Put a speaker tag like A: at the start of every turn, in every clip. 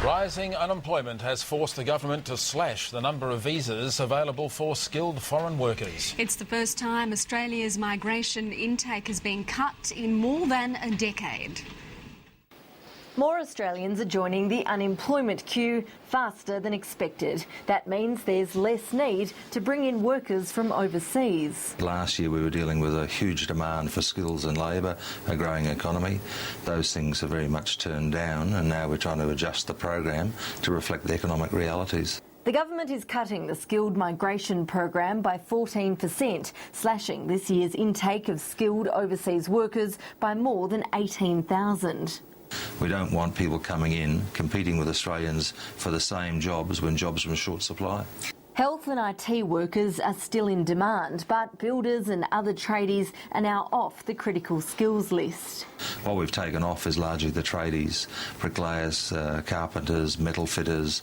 A: Rising unemployment has forced the government to slash the number of visas available for skilled foreign workers.
B: It's the first time Australia's migration intake has been cut in more than a decade.
C: More Australians are joining the unemployment queue faster than expected. That means there's less need to bring in workers from overseas.
D: Last year we were dealing with a huge demand for skills and labour, a growing economy. Those things are very much turned down, and now we're trying to adjust the program to reflect the economic realities.
C: The government is cutting the skilled migration program by 14%, slashing this year's intake of skilled overseas workers by more than 18,000.
D: We don't want people coming in, competing with Australians for the same jobs when jobs are in short supply.
C: Health and IT workers are still in demand, but builders and other tradies are now off the critical skills list.
D: What we've taken off is largely the tradies, bricklayers, carpenters, metal fitters,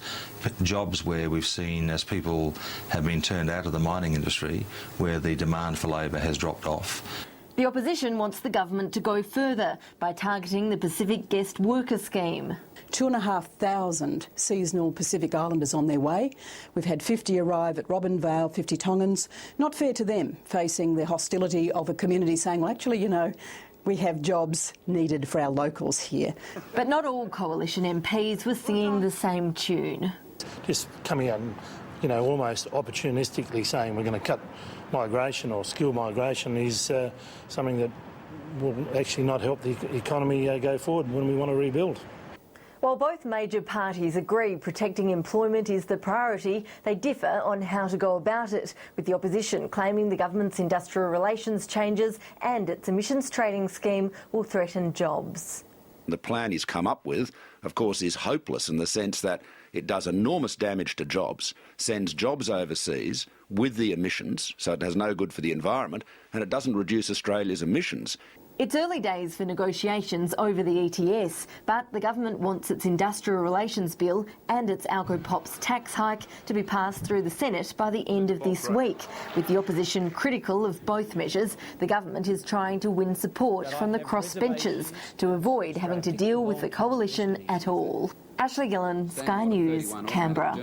D: jobs where we've seen, as people have been turned out of the mining industry, where the demand for labour has dropped off.
C: The opposition wants the government to go further by targeting the Pacific Guest Worker Scheme.
E: 2,500 seasonal Pacific Islanders on their way. We've had 50 arrive at Robinvale, 50 Tongans. Not fair to them, facing the hostility of a community saying, well, actually, you know, we have jobs needed for our locals here.
C: But not all Coalition MPs were singing the same tune.
F: Just coming out and, you know, almost opportunistically saying we're going to cut migration or skill migration is something that will actually not help the economy go forward when we want to rebuild.
C: While both major parties agree protecting employment is the priority, they differ on how to go about it, with the opposition claiming the government's industrial relations changes and its emissions trading scheme will threaten jobs.
G: The plan he's come up with, of course, is hopeless in the sense that it does enormous damage to jobs, sends jobs overseas with the emissions, so it has no good for the environment, and it doesn't reduce Australia's emissions.
C: It's early days for negotiations over the ETS, but the government wants its industrial relations bill and its Alcopops tax hike to be passed through the Senate by the end of this week. With the opposition critical of both measures, the government is trying to win support from the crossbenchers to avoid having to deal with the coalition at all. Ashley Gillen, Sky News, Canberra.